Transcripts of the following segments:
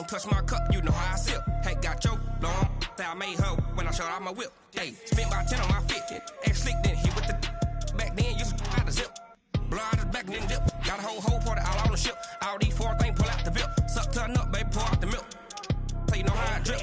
Don't touch my cup, you know how I sip. Hey, got your long, I made her when I showed out my whip. Hey, spent about 10 on my fit. Act slick, then hit with the back then, used to out the zip. Blow out his back, then dip. Got a whole party all on the ship. All these four things, pull out the VIP. Suck to a nut, baby, pour out the milk. So you know how I drip.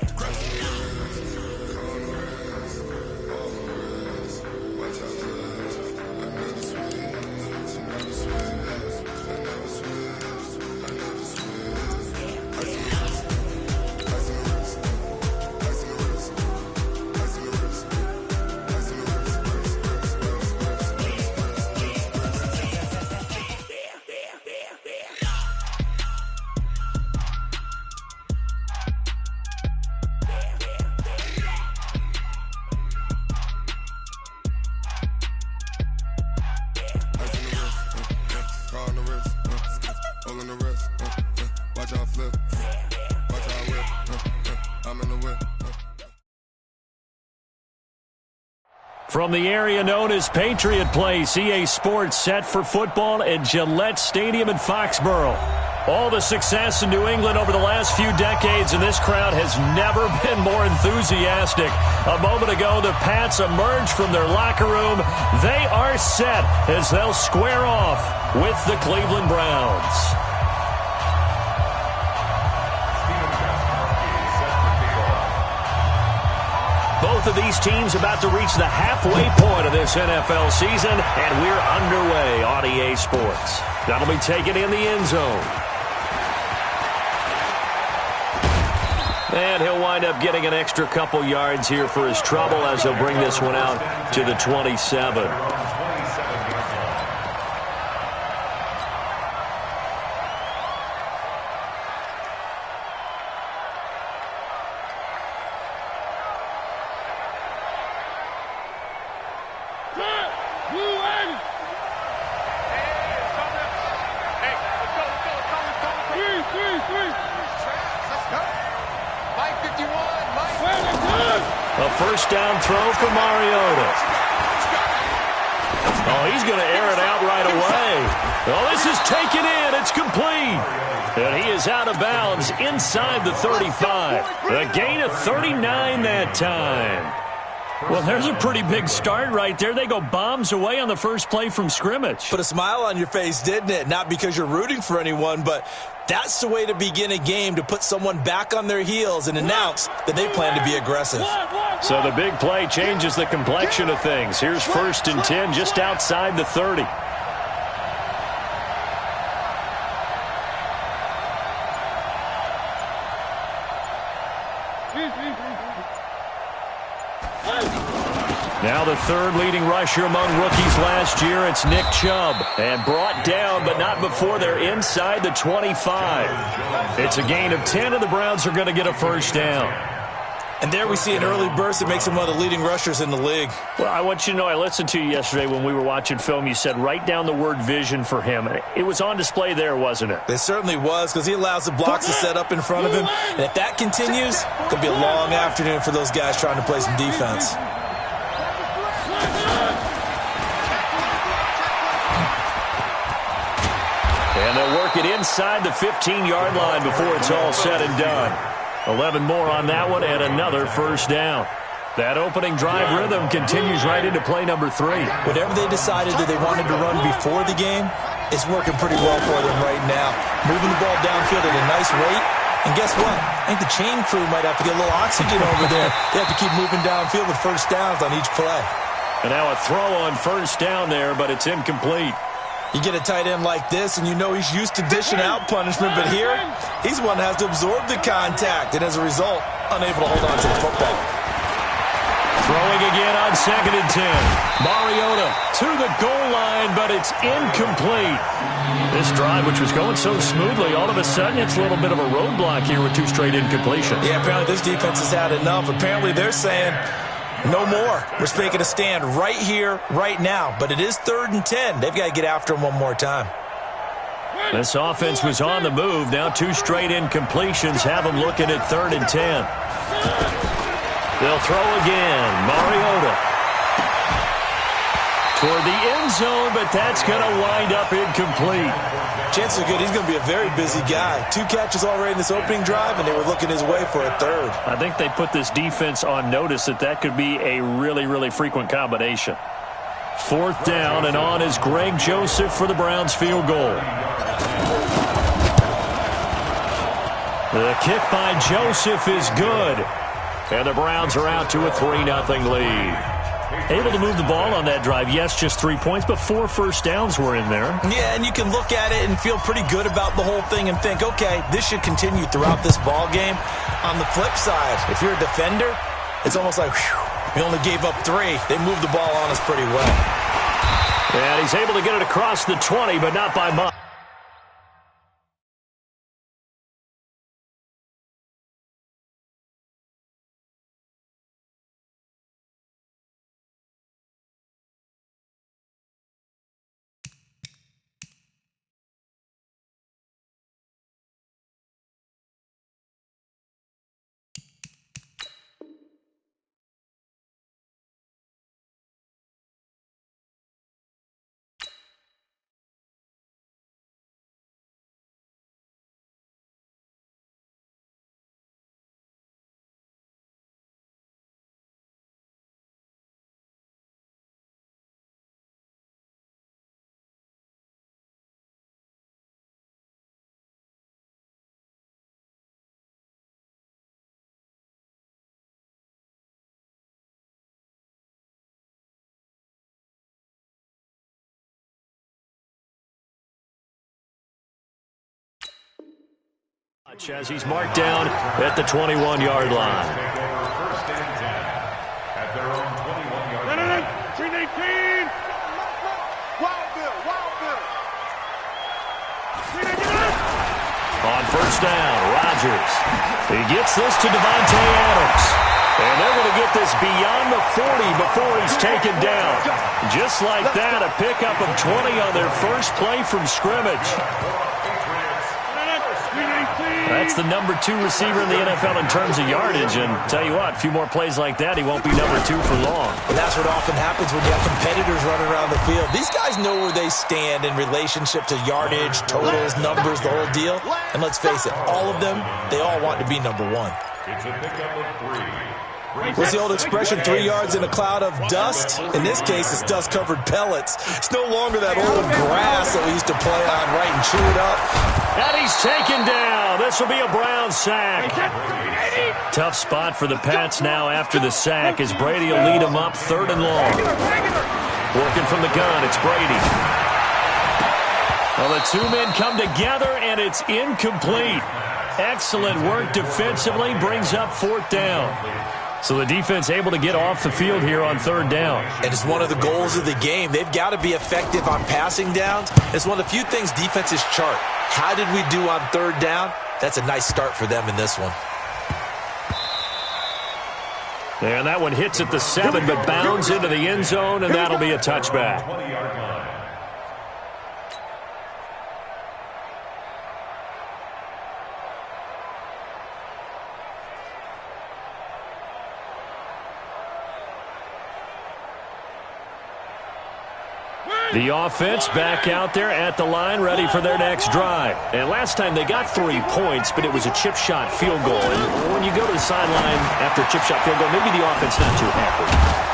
From the area known as Patriot Place, EA Sports set for football at Gillette Stadium in Foxborough. All the success in New England over the last few decades, and this crowd has never been more enthusiastic. A moment ago, the Pats emerged from their locker room. They are set as they'll square off with the Cleveland Browns. Both of these teams about to reach the halfway point of this NFL season, and we're underway on EA Sports. That'll be taken in the end zone. And he'll wind up getting an extra couple yards here for his trouble as he'll bring this one out to the 27. A first down throw for Mariota. Oh, he's going to air it out right away. Oh, this is taken in. It's complete. And he is out of bounds inside the 35. A gain of 39 that time. Well, there's a pretty big start right there. They go bombs away on the first play from scrimmage. Put a smile on your face, didn't it? Not because you're rooting for anyone, but that's the way to begin a game, to put someone back on their heels and announce that they plan to be aggressive. So the big play changes the complexion of things. Here's 1st and 10 just outside the 30. Now the third leading rusher among rookies last year, it's Nick Chubb. And brought down, but not before they're inside the 25. It's a gain of 10, and the Browns are going to get a first down. And there we see an early burst that makes him one of the leading rushers in the league. Well, I want you to know, I listened to you yesterday when we were watching film. You said write down the word vision for him. It was on display there, wasn't it? It certainly was, because he allows the blocks to set up in front of him. And if that continues, it could be a long afternoon for those guys trying to play some defense. And they'll work it inside the 15-yard line before it's all said and done. 11 more on that one and another first down. That opening drive rhythm continues right into play number 3. Whatever they decided that they wanted to run before the game, it's working pretty well for them right now. Moving the ball downfield at a nice rate. And guess what? I think the chain crew might have to get a little oxygen over there. They have to keep moving downfield with first downs on each play. And now a throw on first down there, but it's incomplete. You get a tight end like this, and you know he's used to dishing out punishment, but here, he's one that has to absorb the contact, and as a result, unable to hold on to the football. Throwing again on 2nd and 10. Mariota to the goal line, but it's incomplete. This drive, which was going so smoothly, all of a sudden it's a little bit of a roadblock here with 2 straight incompletions. Yeah, apparently this defense has had enough. Apparently they're saying, no more. We're making a stand right here, right now. But it is 3rd and 10. They've got to get after him one more time. This offense was on the move. Now 2 straight incompletions have them looking at 3rd and 10. They'll throw again. Mariota. toward the end zone, but that's going to wind up incomplete. Chances are good he's going to be a very busy guy. 2 catches already in this opening drive, and they were looking his way for a 3rd. I think they put this defense on notice that could be a really, really frequent combination. 4th down, and on is Greg Joseph for the Browns field goal. The kick by Joseph is good. And the Browns are out to a 3-0 lead. Able to move the ball on that drive. Yes, just 3 points, but 4 first downs were in there. Yeah, and you can look at it and feel pretty good about the whole thing and think, okay, this should continue throughout this ball game. On the flip side, if you're a defender, it's almost like, whew, we only gave up 3. They moved the ball on us pretty well. And he's able to get it across the 20, but not by much. As he's marked down at the 21-yard line. First and 10 at their own 21-yard line. 18. On first down, Rodgers. He gets this to Devontae Adams. And they're going to get this beyond the 40 before he's taken down. Just like that, a pickup of 20 on their first play from scrimmage. That's the number 2 receiver in the NFL in terms of yardage. And tell you what, a few more plays like that, he won't be number 2 for long. And that's what often happens when you have competitors running around the field. These guys know where they stand in relationship to yardage, totals, numbers, the whole deal. And let's face it, all of them, they all want to be number 1. It's a pickup of 3. What's the old expression, 3 yards in a cloud of dust? In this case, it's dust-covered pellets. It's no longer that old grass that we used to play on, right, and chew it up. And he's taken down. This will be a Brown sack. Tough spot for the Pats now after the sack as Brady will lead them up 3rd and long. Working from the gun, it's Brady. Well, the 2 men come together, and it's incomplete. Excellent work defensively, brings up 4th down. So the defense able to get off the field here on 3rd down. And it's one of the goals of the game. They've got to be effective on passing downs. It's one of the few things defenses chart. How did we do on 3rd down? That's a nice start for them in this one. And that one hits at the 7, but bounds into the end zone, and that'll be a touchback. 20-yard line. The offense back out there at the line, ready for their next drive. And last time they got 3 points, but it was a chip shot field goal. And when you go to the sideline after a chip shot field goal, maybe the offense not too happy.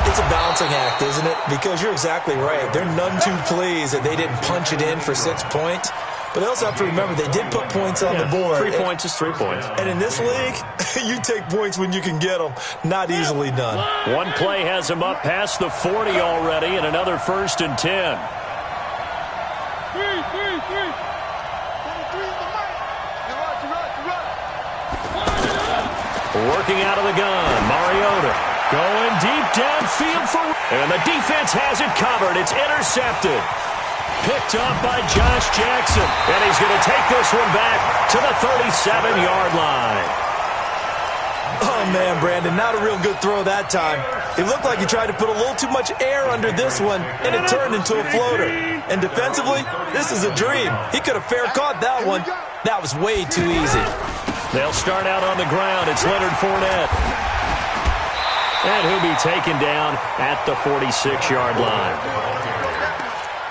It's a balancing act, isn't it? Because you're exactly right. They're none too pleased that they didn't punch it in for 6 points. But they also have to remember they did put points on the board. 3 points is 3 points. And in this league, you take points when you can get them. Not easily done. One play has him up past the 40 already, and another 1st and 10. Working out of the gun, Mariota going deep downfield for... And the defense has it covered. It's intercepted. Picked up by Josh Jackson. And he's going to take this one back to the 37-yard line. Oh, man, Brandon, not a real good throw that time. It looked like he tried to put a little too much air under this one, and it turned into a floater. And defensively, this is a dream. He could have fair caught that one. That was way too easy. They'll start out on the ground. It's Leonard Fournette. And he'll be taken down at the 46-yard line.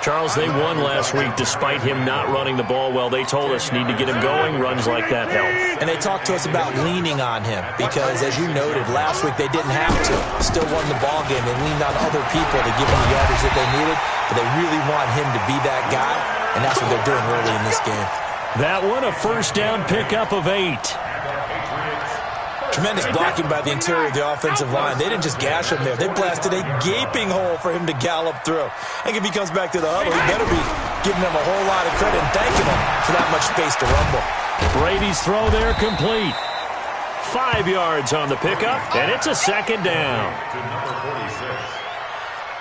Charles, they won last week despite him not running the ball well. They told us need to get him going. Runs like that help. And they talked to us about leaning on him because, as you noted, last week they didn't have to. Still won the ball game. They leaned on other people to give them the yardage that they needed, but they really want him to be that guy, and that's what they're doing early in this game. That one, a first down pickup of 8. Tremendous blocking by the interior of the offensive line. They didn't just gash him there. They blasted a gaping hole for him to gallop through. I think if he comes back to the huddle, he better be giving them a whole lot of credit and thanking him for that much space to rumble. Brady's throw there complete. 5 yards on the pickup, and it's a second down.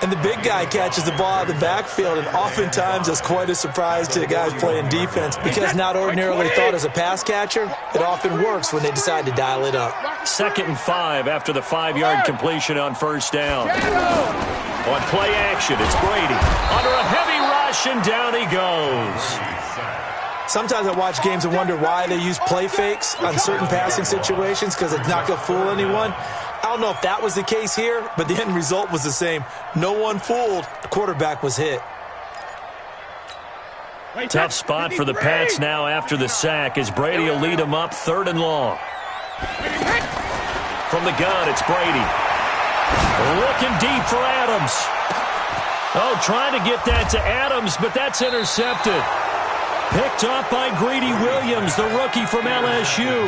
And the big guy catches the ball out of the backfield, and oftentimes that's quite a surprise to the guys playing defense because not ordinarily thought as a pass catcher, it often works when they decide to dial it up. 2nd and 5 after the 5-yard completion on first down. On play action, it's Brady. Under a heavy rush, and down he goes. Sometimes I watch games and wonder why they use play fakes on certain passing situations because it's not going to fool anyone. I don't know if that was the case here, but the end result was the same. No one fooled. The quarterback was hit. Tough spot for the Pats now after the sack as Brady will lead them up 3rd and long. From the gun, it's Brady. Looking deep for Adams. Oh, trying to get that to Adams, but that's intercepted. Picked off by Greedy Williams, the rookie from LSU.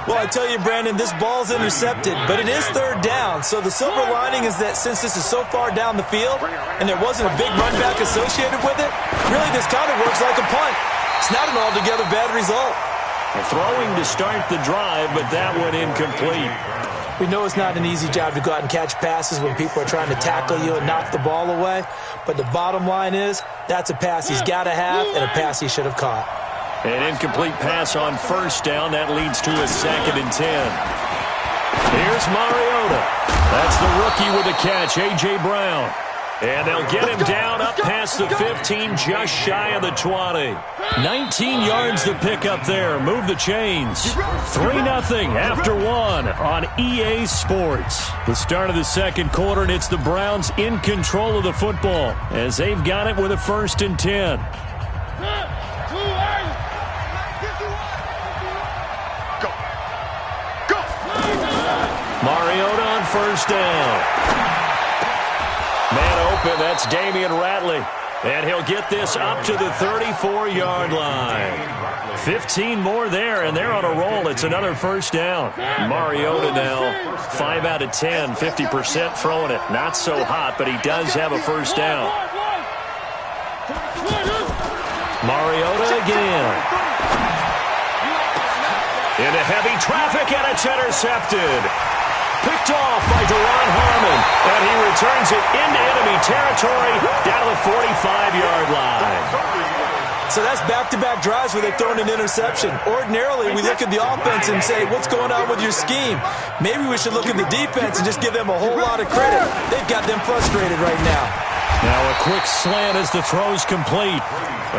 Well, I tell you, Brandon, this ball's intercepted, but it is 3rd down. So the silver lining is that since this is so far down the field and there wasn't a big run back associated with it, really this kind of works like a punt. It's not an altogether bad result. Throwing to start the drive, but that one incomplete. We know it's not an easy job to go out and catch passes when people are trying to tackle you and knock the ball away, but the bottom line is that's a pass he's got to have and a pass he should have caught. An incomplete pass on first down. That leads to a 2nd and 10. Here's Mariota. That's the rookie with a catch, A.J. Brown. And they'll get him down up past the 15, just shy of the 20. 19 yards to pick up there. Move the chains. 3-0 after 1 on EA Sports. The start of the second quarter, and it's the Browns in control of the football as they've got it with a 1st and 10. Mariota on first down. Man open, that's Damian Ratley. And he'll get this up to the 34-yard line. 15 more there, and they're on a roll. It's another first down. Mariota now 5 out of 10, 50% throwing it. Not so hot, but he does have a first down. Mariota again. Into heavy traffic, and it's intercepted. Picked off by Deron Harmon, and he returns it into enemy territory down to the 45-yard line. So that's back-to-back drives where they've thrown an interception. Ordinarily, we look at the offense and say, what's going on with your scheme? Maybe we should look at the defense and just give them a whole lot of credit. They've got them frustrated right now. Now a quick slant as the throw's complete.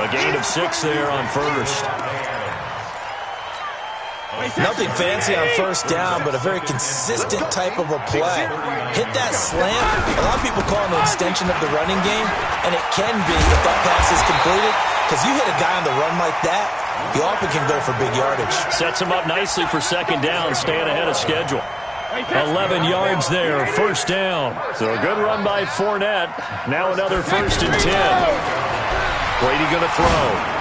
A gain of 6 there on first. Nothing fancy on first down, but a very consistent type of a play. Hit that slant. A lot of people call it an extension of the running game, and it can be if that pass is completed, because you hit a guy on the run like that, you often can go for big yardage. Sets him up nicely for second down, staying ahead of schedule. 11 yards there, first down. So a good run by Fournette. Now another 1st and 10. Brady going to throw.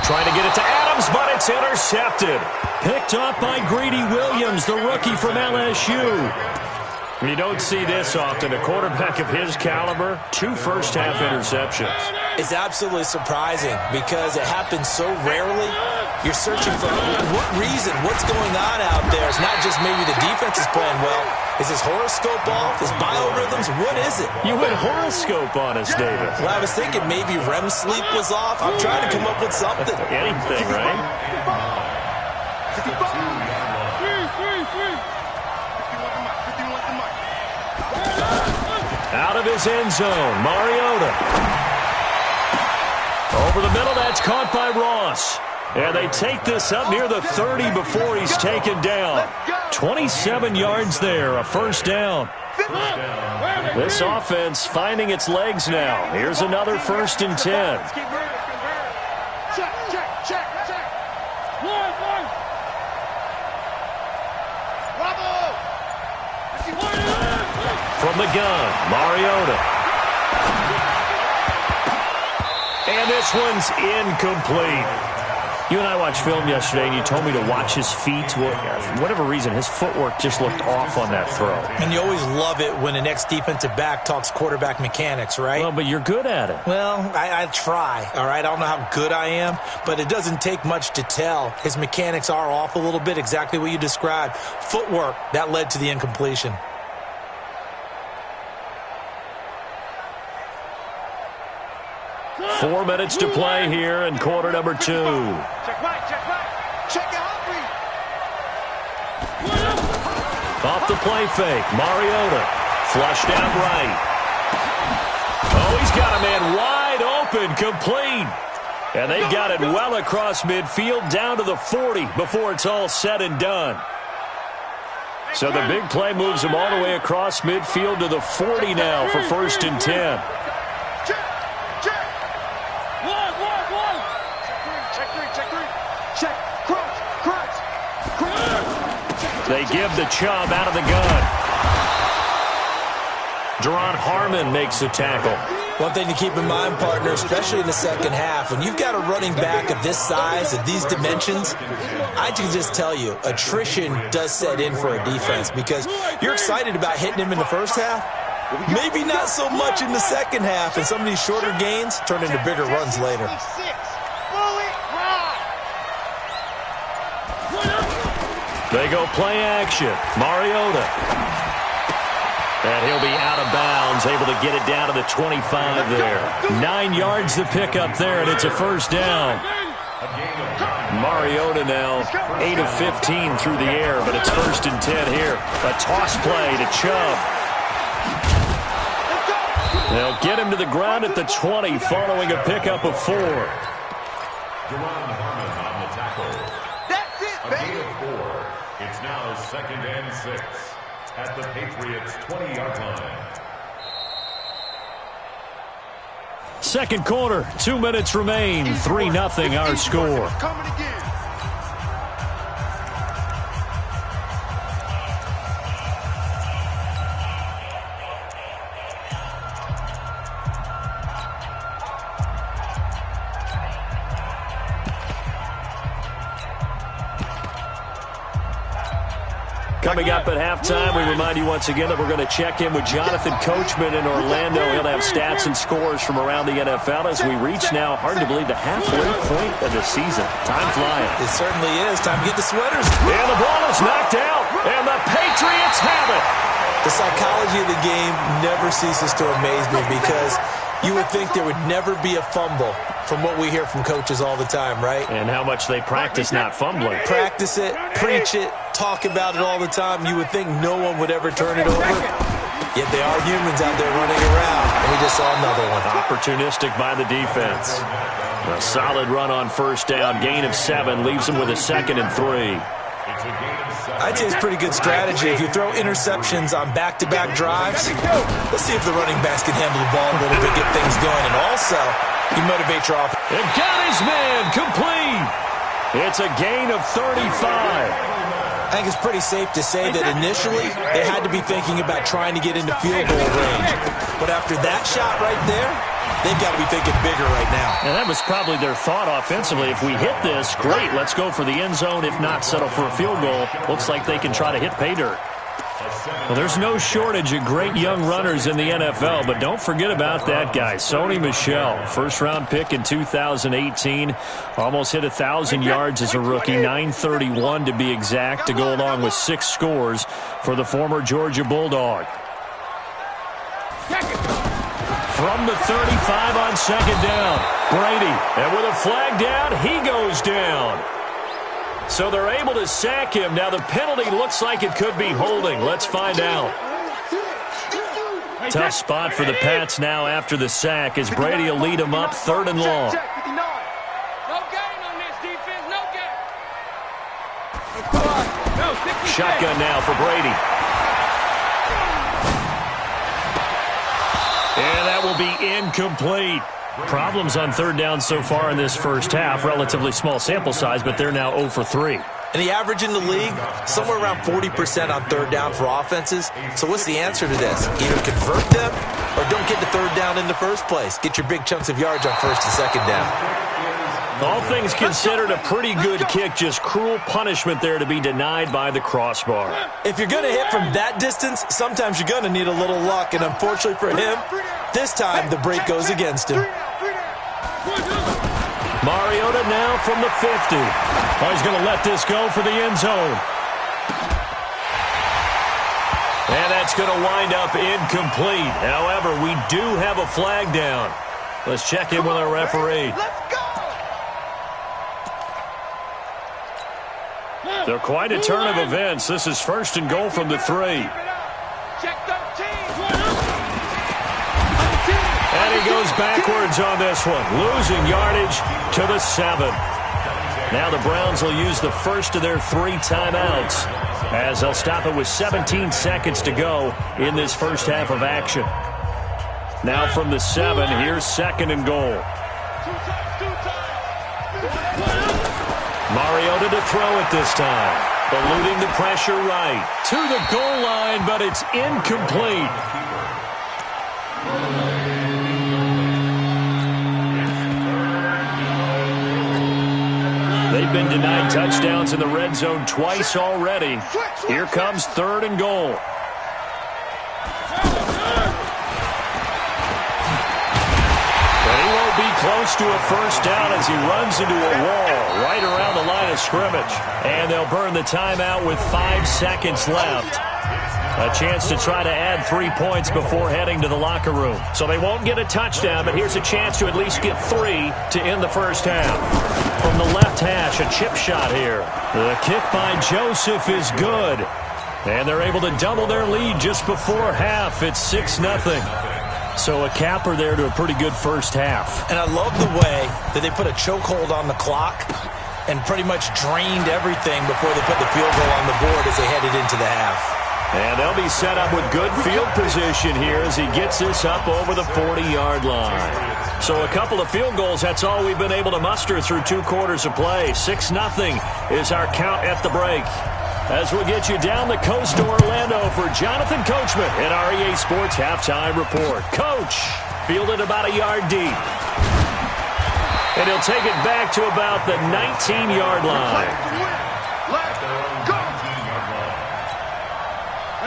Trying to get it to Adams, but it's intercepted. Picked off by Greedy Williams, the rookie from LSU. You don't see this often. A quarterback of his caliber, 2 first-half interceptions. It's absolutely surprising because it happens so rarely. You're searching for what reason, what's going on out there. It's not just maybe the defense is playing well. Is his horoscope off? His biorhythms? What is it? You went horoscope on us, David. Well, I was thinking maybe REM sleep was off. I'm trying to come up with something. Anything, right? Out of his end zone, Mariota. Over the middle, that's caught by Ross. And they take this up near the 30 before he's taken down. 27 yards there, a first down. This offense finding its legs now. Here's another 1st and 10. From the gun, Mariota. And this one's incomplete. You and I watched film yesterday, and you told me to watch his feet. For whatever reason, his footwork just looked off on that throw. And you always love it when an ex-defensive back talks quarterback mechanics, right? Well, but you're good at it. Well, I try, all right? I don't know how good I am, but it doesn't take much to tell. His mechanics are off a little bit, exactly what you described. Footwork, that led to the incompletion. Four minutes to play here in quarter number 2. Check right, check right. Check out read. Off the play fake, Mariota. Flushed out right. Oh, he's got a man wide open, complete. And they got it well across midfield, down to the 40 before it's all said and done. So the big play moves him all the way across midfield to the 40 now for 1st and 10. They give the Chubb out of the gun. Deron Harmon makes the tackle. One thing to keep in mind, partner, especially in the second half, when you've got a running back of this size, of these dimensions, I can just tell you, attrition does set in for a defense because you're excited about hitting him in the first half. Maybe not so much in the second half, and some of these shorter gains turn into bigger runs later. They go play action. Mariota. And he'll be out of bounds, able to get it down to the 25 there. 9 yards to pick up there, and it's a first down. Mariota now 8 of 15 through the air, but it's 1st and 10 here. A toss play to Chubb. They'll get him to the ground at the 20 following a pickup of 4. It's now 2nd and 6 at the Patriots' 20-yard line. Second quarter, 2 minutes remain. 3-0 our score. Coming up at halftime, we remind you once again that we're going to check in with Jonathan Coachman in Orlando. He'll have stats and scores from around the NFL as we reach now, hard to believe, the halfway point of the season. Time flying. It certainly is. Time to get the sweaters. And the ball is knocked out, and the Patriots have it. The psychology of the game never ceases to amaze me because you would think there would never be a fumble from what we hear from coaches all the time, right? And how much they practice not fumbling. Practice it, preach it, talk about it all the time. You would think no one would ever turn it over. Yet they are humans out there running around. And we just saw another one. Opportunistic by the defense. A solid run on first down. Gain of 7 leaves them with a 2nd and 3. I'd say it's pretty good strategy. If you throw interceptions on back-to-back drives, let's see if the running backs can handle the ball a little bit, get things going. And also, you motivate your offense. And got his man complete. It's a gain of 35. I think it's pretty safe to say that initially they had to be thinking about trying to get into field goal range. But after that shot right there, they've got to be thinking bigger right now. And that was probably their thought offensively. If we hit this, great, let's go for the end zone. If not, settle for a field goal. Looks like they can try to hit pay dirt. Well, there's no shortage of great young runners in the NFL, but don't forget about that guy, Sony Michel. First-round pick in 2018. Almost hit 1,000 yards as a rookie, 931 to be exact, to go along with 6 scores for the former Georgia Bulldog. From the 35 on second down, Brady. And with a flag down, he goes down. So they're able to sack him. Now the penalty looks like it could be holding. Let's find out. Tough spot for the Pats now after the sack as Brady will lead them up 3rd and long. No gain on this defense, no gain. Shotgun now for Brady. And that will be incomplete. Problems on third down so far in this first half. Relatively small sample size, but they're now 0 for 3. And the average in the league, somewhere around 40% on third down for offenses. So what's the answer to this? Either convert them or don't get to third down in the first place. Get your big chunks of yards on first and second down. All things considered, a pretty good kick. Just cruel punishment there to be denied by the crossbar. If you're going to hit from that distance, sometimes you're going to need a little luck. And unfortunately for him, this time the break goes against him. Mariota now from the 50. Oh, he's going to let this go for the end zone. And that's going to wind up incomplete. However, we do have a flag down. Let's check in with our referee. They're quite a turn of events. This is first and goal from the 3. And he goes backwards on this one, losing yardage to the 7. Now the Browns will use the first of their 3 timeouts as they'll stop it with 17 seconds to go in this first half of action. Now from the 7, here's second and goal. Mariota to throw it this time, eluding the pressure right to the goal line, but it's incomplete. They've been denied touchdowns in the red zone twice already. Here comes third and goal. But he won't be close to a first down as he runs into a wall right around the line of scrimmage. And they'll burn the timeout with 5 seconds left. A chance to try to add 3 points before heading to the locker room. So they won't get a touchdown, but here's a chance to at least get 3 to end the first half. From the left hash, a chip shot here. The kick by Joseph is good. And they're able to double their lead just before half. It's 6-0. So a capper there to a pretty good first half. And I love the way that they put a chokehold on the clock and pretty much drained everything before they put the field goal on the board as they headed into the half. And they'll be set up with good field position here as he gets this up over the 40-yard line. So a couple of field goals, that's all we've been able to muster through 2 quarters of play. 6-0 is our count at the break. As we'll get you down the coast to Orlando for Jonathan Coachman at our EA Sports Halftime Report. Coach, fielded about a yard deep. And he'll take it back to about the 19-yard line.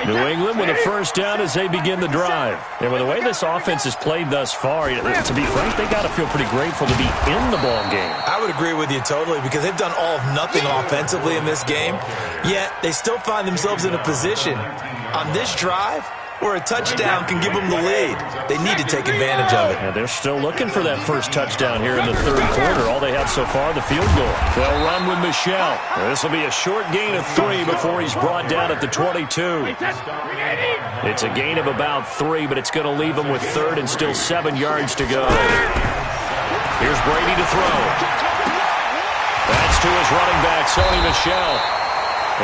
New England with a first down as they begin the drive. And with the way this offense has played thus far, to be frank, they got to feel pretty grateful to be in the ball game. I would agree with you totally because they've done all of nothing offensively in this game, yet they still find themselves in a position on this drive where a touchdown can give them the lead. They need to take advantage of it. And they're still looking for that first touchdown here in the third quarter. All they have so far, the field goal. They'll run with Michel. This will be a short gain of 3 before he's brought down at the 22. It's a gain of about 3, but it's going to leave him with third and still 7 yards to go. Here's Brady to throw. That's to his running back, Sony Michel.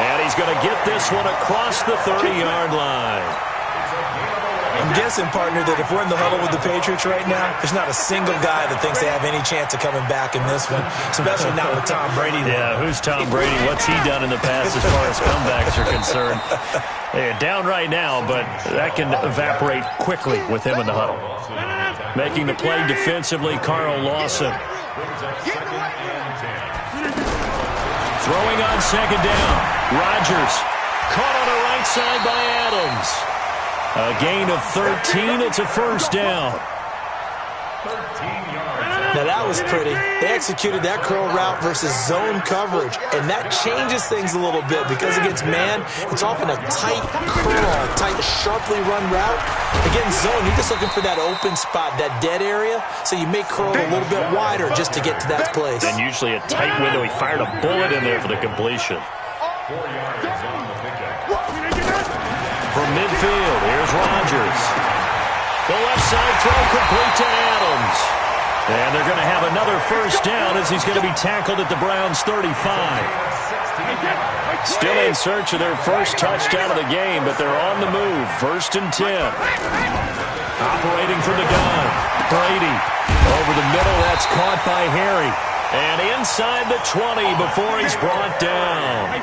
And he's going to get this one across the 30-yard line. I'm guessing, partner, that if we're in the huddle with the Patriots right now, there's not a single guy that thinks they have any chance of coming back in this one, especially not with Tom Brady. Yeah, who's Tom Brady? What's he done in the past as far as comebacks are concerned? They're down right now, but that can evaporate quickly with him in the huddle. Making the play defensively, Carl Lawson. Throwing on second down. Rodgers caught on the right side by Adams. A gain of 13. It's a first down. Now that was pretty. They executed that curl route versus zone coverage, and that changes things a little bit because against man, it's often a tight curl, tight, sharply run route. Against zone, you're just looking for that open spot, that dead area, so you may curl a little bit wider just to get to that place. And usually a tight window. He fired a bullet in there for the completion. From midfield, here's Rodgers. The left side throw complete to Adams. And they're going to have another first down as he's going to be tackled at the Browns' 35. Still in search of their first touchdown of the game, but they're on the move. 1st and 10. Operating from the gun. Brady. Over the middle, that's caught by Harry. And inside the 20 before he's brought down.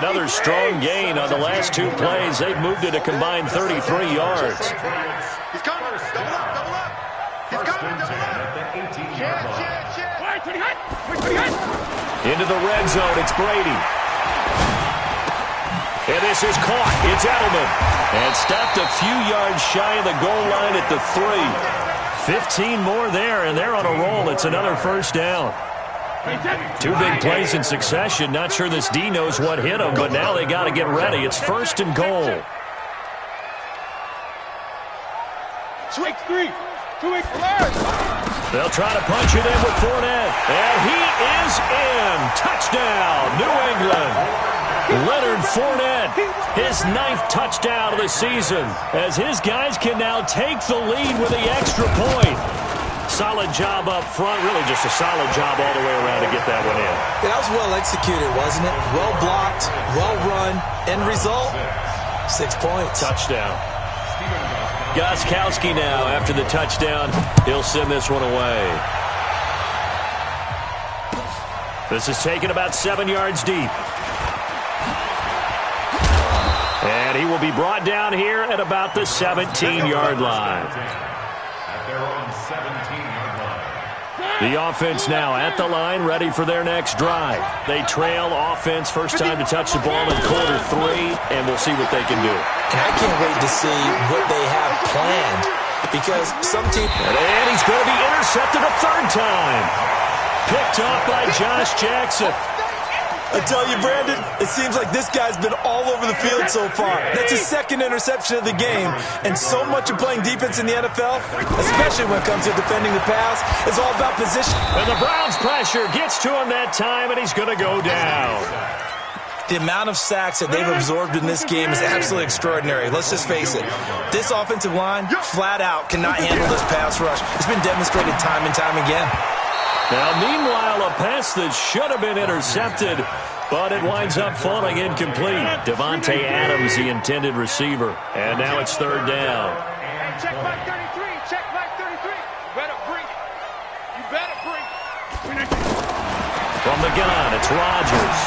Another strong gain on the last 2 plays. They've moved it a combined 33 yards. He's coming. Double up, double up. He's coming, double up. Into the red zone, it's Brady. And this is caught. It's Edelman. And stopped a few yards shy of the goal line at the 3. 15 more there, and they're on a roll. It's another first down. 2 big plays in succession. Not sure this D knows what hit them, but now they got to get ready. It's 1st and goal. Swing 3. They'll try to punch it in with Fournette. And he is in. Touchdown, New England. Leonard Fournette, his 9th touchdown of the season, as his guys can now take the lead with the extra point. Solid job up front, really just a solid job all the way around to get that one in. That was well executed, wasn't it? Well blocked, well run. End result, 6 points. Touchdown. Gostkowski now, after the touchdown, he'll send this one away. This is taken about 7 yards deep. And he will be brought down here at about the 17-yard line. At their own 17-yard line. The offense now at the line, ready for their next drive. They trail offense, first time to touch the ball in quarter 3, and we'll see what they can do. And I can't wait to see what they have planned, because some team... And he's going to be intercepted a 3rd time. Picked off by Josh Jackson. I tell you, Brandon, it seems like this guy's been all over the field so far. That's his 2nd interception of the game. And so much of playing defense in the NFL, especially when it comes to defending the pass, is all about position. And the Browns' pressure gets to him that time, and he's going to go down. The amount of sacks that they've absorbed in this game is absolutely extraordinary. Let's just face it. This offensive line, flat out, cannot handle this pass rush. It's been demonstrated time and time again. Now, meanwhile, a pass that should have been intercepted, but it winds up falling incomplete. Devontae Adams, the intended receiver. And now it's 3rd down. Check back 33. Check back 33. Better bring it. You better bring it. From the gun, it's Rodgers.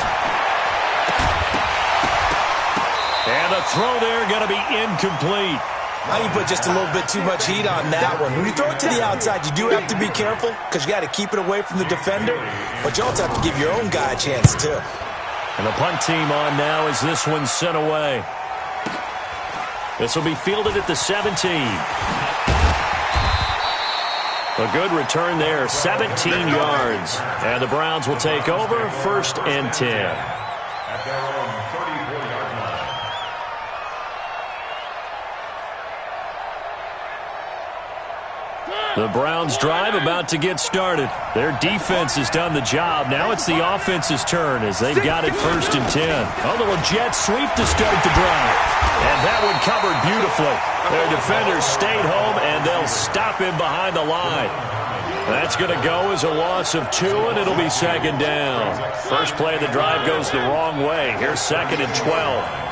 And the throw there going to be incomplete. Now you put just a little bit too much heat on that one. When you throw it to the outside, you do have to be careful because you got to keep it away from the defender, but you also have to give your own guy a chance too. And the punt team on now as this one's sent away. This will be fielded at the 17. A good return there, 17 yards. And the Browns will take over, 1st and 10. At their own 34-yard line. The Browns drive about to get started. Their defense has done the job. Now it's the offense's turn as they've got it 1st and 10. A little jet sweep to start the drive. And that one covered beautifully. Their defenders stayed home, and they'll stop him behind the line. That's going to go as a loss of 2, and it'll be 2nd down. First play of the drive goes the wrong way. Here's 2nd and 12.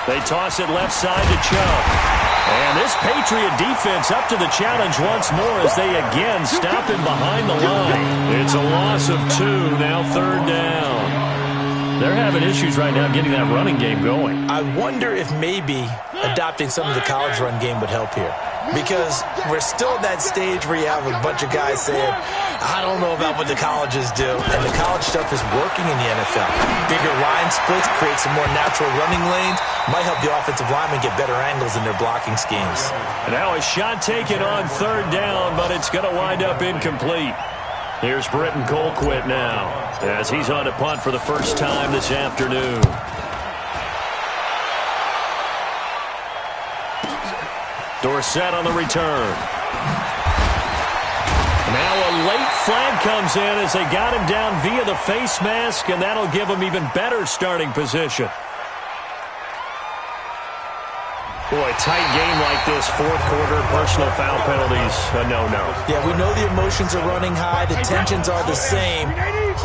They toss it left side to Chubb. And this Patriot defense up to the challenge once more as they again stop him behind the line. It's a loss of 2, now 3rd down. They're having issues right now getting that running game going. I wonder if maybe adopting some of the college run game would help here. Because we're still at that stage where you have a bunch of guys saying, I don't know about what the colleges do. And the college stuff is working in the NFL. Bigger line splits, create some more natural running lanes. Might help the offensive linemen get better angles in their blocking schemes. Now a shot taken on 3rd down, but it's going to wind up incomplete. Here's Britton Colquitt now as he's on to punt for the first time this afternoon. Dorsett on the return. Now a late flag comes in as they got him down via the face mask, and that'll give him even better starting position. Boy, tight game like this, fourth quarter, personal foul penalties, a no-no. Yeah, we know the emotions are running high, the tensions are the same.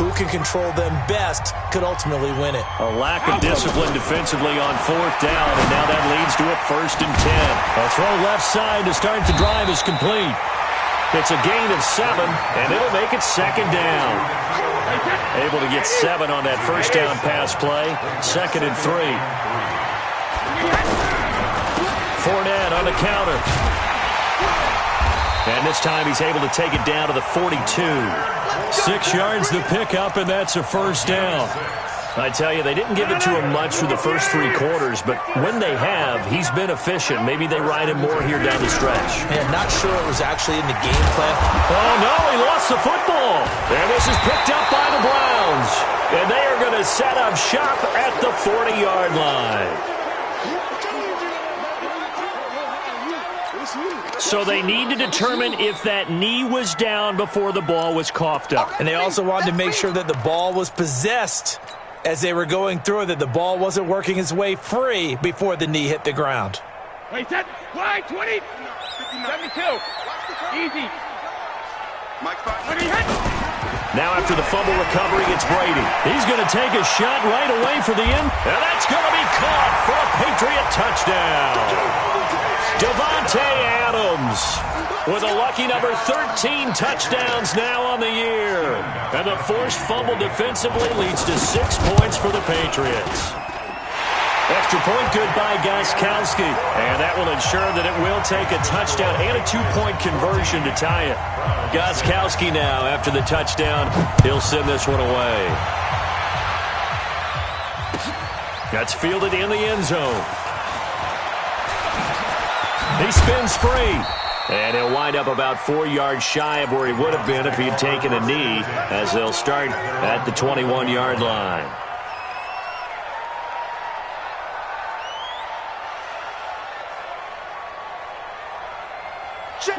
Who can control them best could ultimately win it. A lack of discipline defensively on fourth down, and now that leads to a 1st and 10. A throw left side to start the drive is complete. It's a gain of 7, and it'll make it 2nd down. Able to get 7 on that first down pass play. 2nd and 3. Fournette on the counter. And this time he's able to take it down to the 42. 6 yards the pickup, and that's a 1st down. I tell you, they didn't give it to him much through the first 3 quarters, but when they have, he's been efficient. Maybe they ride him more here down the stretch. And not sure it was actually in the game plan. Oh, no, he lost the football. And this is picked up by the Browns. And they are going to set up shop at the 40-yard line. So they need to determine if that knee was down before the ball was coughed up. And they also wanted to make sure that the ball was possessed as they were going through, that the ball wasn't working its way free before the knee hit the ground. Wait, set, wide, 20, 72, easy. Now after the fumble recovery, it's Brady. He's going to take a shot right away for the end, and that's going to be caught for a Patriot touchdown. Davante Adams with a lucky number 13 touchdowns now on the year. And the forced fumble defensively leads to 6 points for the Patriots. Extra point good by Gostkowski. And that will ensure that it will take a touchdown and a 2-point conversion to tie it. Gostkowski now, after the touchdown, he'll send this one away. That's fielded in the end zone. He spins free. And he'll wind up about 4 yards shy of where he would have been if he had taken a knee, as they'll start at the 21-yard line.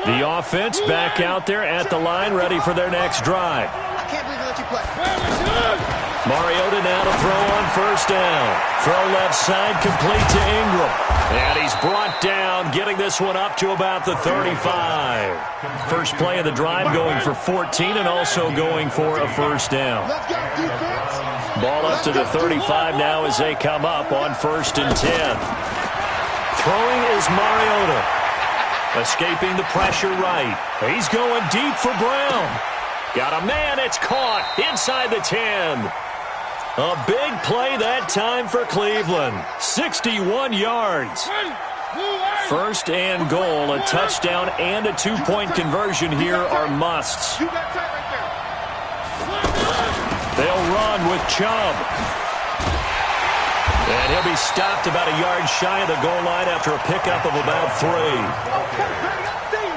The offense back out there at the line, ready for their next drive. I can't believe they let you play. Mariota now to throw on 1st down. Throw left side, complete to Ingram. And he's brought down, getting this one up to about the 35. First play of the drive, going for 14 and also going for a 1st down. Let's go, defense. Ball up to the 35 now as they come up on 1st and 10. Throwing is Mariota. Escaping the pressure right. He's going deep for Brown. Got a man, it's caught inside the 10. A big play that time for Cleveland. 61 yards. 1st and goal, a touchdown and a 2-point conversion here are musts. They'll run with Chubb. And he'll be stopped about a yard shy of the goal line after a pickup of about 3.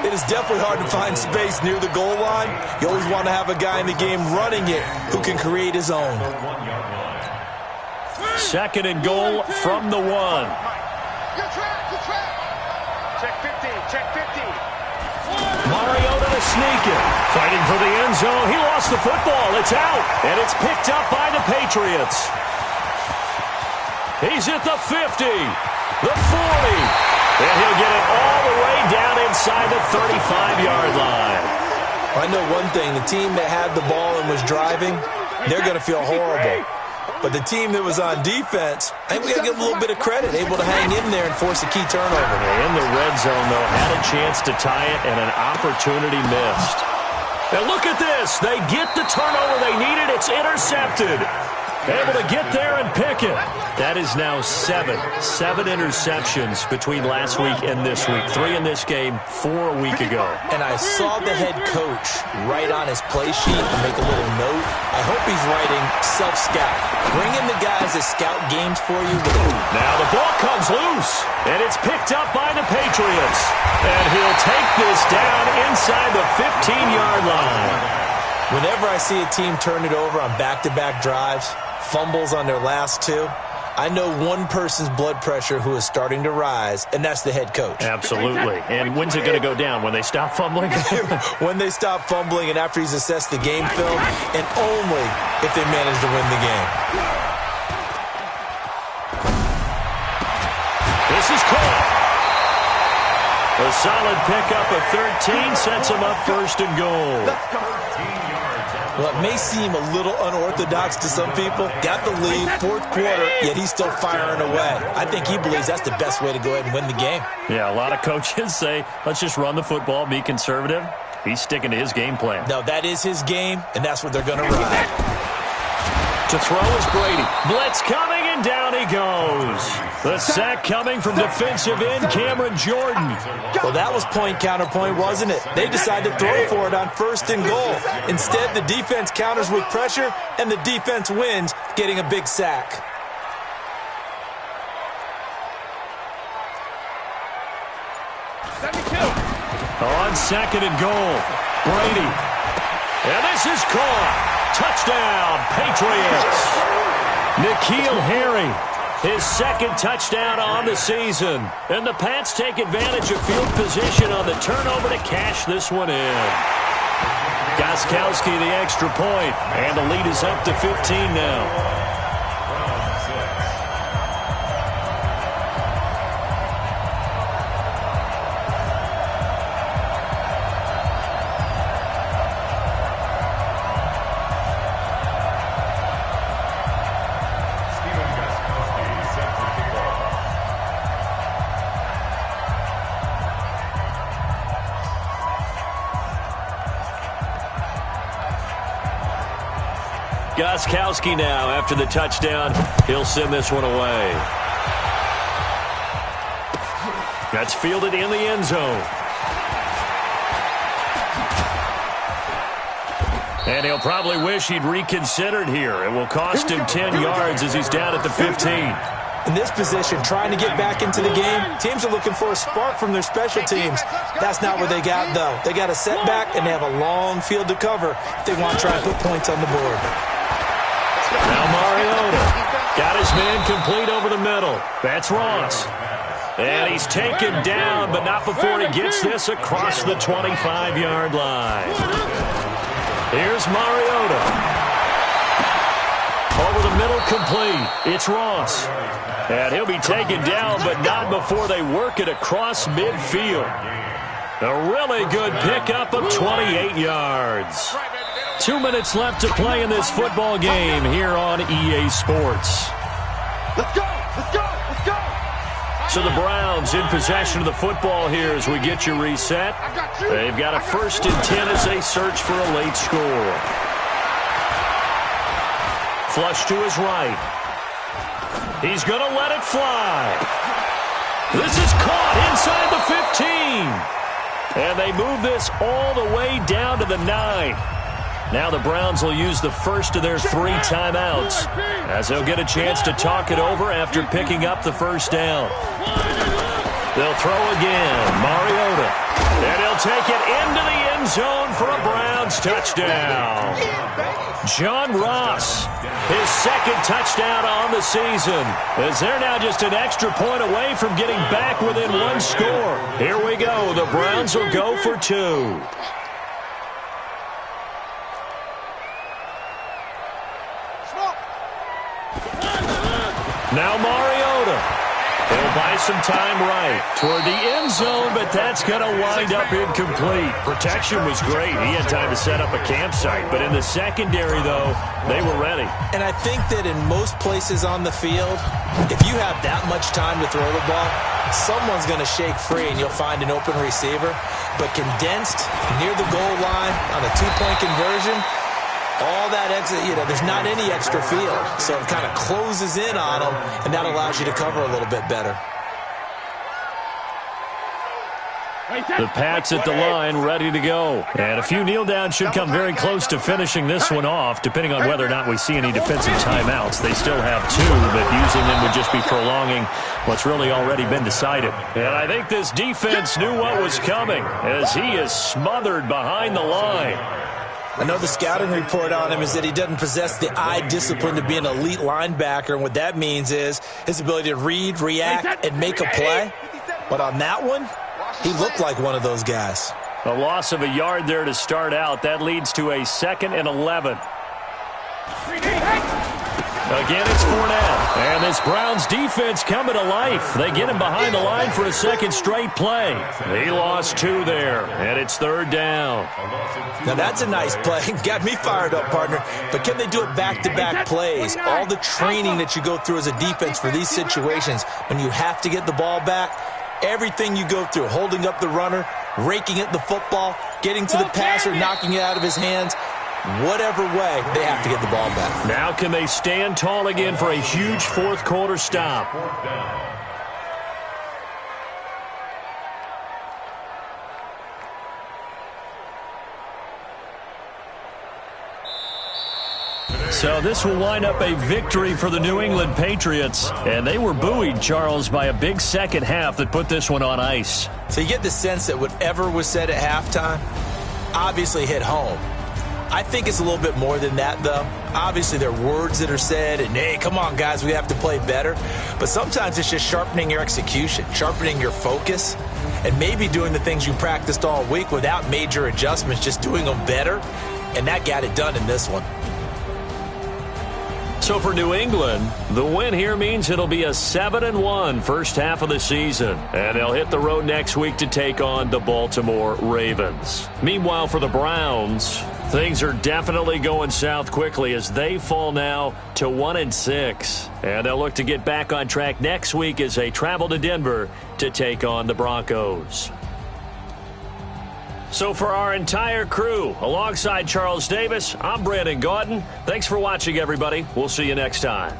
It is definitely hard to find space near the goal line. You always want to have a guy in the game running it who can create his own. 2nd and goal from the 1. Good track. Check 15, check 15. Mariota to sneak it. Fighting for the end zone. He lost the football. It's out. And it's picked up by the Patriots. He's at the 50, the 40. And he'll get it all the way down inside the 35-yard line. I know one thing. The team that had the ball and was driving, they're going to feel horrible. But the team that was on defense, I think we got to give them a little bit of credit, able to hang in there and force a key turnover. In the red zone, though, had a chance to tie it and an opportunity missed. And look at this. They get the turnover they needed. It's intercepted. Able to get there and pick it. That is now 7 interceptions between last week and this week. 3 in this game, 4 a week ago. And I saw the head coach write on his play sheet and make a little note. I hope he's writing self-scout. Bring in the guys that scout games for you. Now the ball comes loose, and it's picked up by the Patriots. And he'll take this down inside the 15-yard line. Whenever I see a team turn it over on back-to-back drives, fumbles on their last 2, I know one person's blood pressure who is starting to rise, and that's the head coach. Absolutely. And when's it going to go down? When they stop fumbling? When they stop fumbling and after he's assessed the game film, and only if they manage to win the game. This is caught. A solid pickup of 13 sets him up first and goal. Well, it may seem a little unorthodox to some people. Got the lead, fourth quarter, yet he's still firing away. I think he believes that's the best way to go ahead and win the game. Yeah, a lot of coaches say, let's just run the football, be conservative. He's sticking to his game plan. No, that is his game, and that's what they're going to ride. To throw is Brady. Blitz coming, and down he goes. The sack coming from defensive end Cameron Jordan. Well, that was point counterpoint, wasn't it? They decided to throw for it on first and goal. Instead, the defense counters with pressure, and the defense wins, getting a big sack. On second and goal, Brady. And this is caught. Touchdown, Patriots. N'Keal Harry, his second touchdown on the season. And the Pats take advantage of field position on the turnover to cash this one in. Gostkowski the extra point, and the lead is up to 15 now. Gostkowski now after the touchdown. He'll send this one away. That's fielded in the end zone. And he'll probably wish he'd reconsidered here. It will cost him 10 yards as he's down at the 15. In this position, trying to get back into the game, teams are looking for a spark from their special teams. That's not what they got, though. They got a setback, and they have a long field to cover if they want to try and put points on the board. Now Mariota got his man complete over the middle. That's Ross. And he's taken down, but not before he gets this across the 25-yard line. Here's Mariota. Over the middle, complete. It's Ross. And he'll be taken down, but not before they work it across midfield. A really good pickup of 28 yards. 2 minutes left to play in this football game here on EA Sports. Let's go! Let's go! Let's go! So the Browns in possession of the football here as we get you reset. They've got a 1st and 10 as they search for a late score. Flush to his right. He's going to let it fly. This is caught inside the 15. And they move this all the way down to the 9. Now the Browns will use the first of their 3 timeouts as they'll get a chance to talk it over after picking up the first down. They'll throw again. Mariota. And he'll take it into the end zone for a Browns touchdown. John Ross, his second touchdown on the season, as they're now just an extra point away from getting back within 1 score. Here we go. The Browns will go for 2. Now Mariota. He'll buy some time right toward the end zone, but that's going to wind up incomplete. Protection was great. He had time to set up a campsite, but in the secondary, though, they were ready. And I think that in most places on the field, if you have that much time to throw the ball, someone's going to shake free and you'll find an open receiver. But condensed near the goal line on a 2-point conversion, all that exit, there's not any extra field. So it kind of closes in on them, and that allows you to cover a little bit better. The Pats at the line, ready to go. And a few kneel downs should come very close to finishing this one off, depending on whether or not we see any defensive timeouts. They still have 2, but using them would just be prolonging what's really already been decided. And I think this defense knew what was coming, as he is smothered behind the line. I know the scouting report on him is that he doesn't possess the eye discipline to be an elite linebacker, and what that means is his ability to read, react, and make a play. But on that one, he looked like one of those guys. A loss of a yard there to start out. That leads to a 2nd and 11. Again, it's Fournette. And this Browns defense coming to life. They get him behind the line for a second straight play. He lost 2 there, and it's 3rd down. Now, that's a nice play. Got me fired up, partner. But can they do it back-to-back plays? All the training that you go through as a defense for these situations, when you have to get the ball back, everything you go through, holding up the runner, raking at the football, getting to the passer, knocking it out of his hands, whatever way, they have to get the ball back. Now can they stand tall again for a huge fourth-quarter stop? So this will wind up a victory for the New England Patriots. And they were buoyed, Charles, by a big second half that put this one on ice. So you get the sense that whatever was said at halftime obviously hit home. I think it's a little bit more than that, though. Obviously, there are words that are said, and, hey, come on, guys, we have to play better. But sometimes it's just sharpening your execution, sharpening your focus, and maybe doing the things you practiced all week without major adjustments, just doing them better. And that got it done in this one. So for New England, the win here means it'll be a 7-1 first half of the season. And they'll hit the road next week to take on the Baltimore Ravens. Meanwhile, for the Browns, things are definitely going south quickly as they fall now to 1-6. And they'll look to get back on track next week as they travel to Denver to take on the Broncos. So for our entire crew, alongside Charles Davis, I'm Brandon Gaudin. Thanks for watching, everybody. We'll see you next time.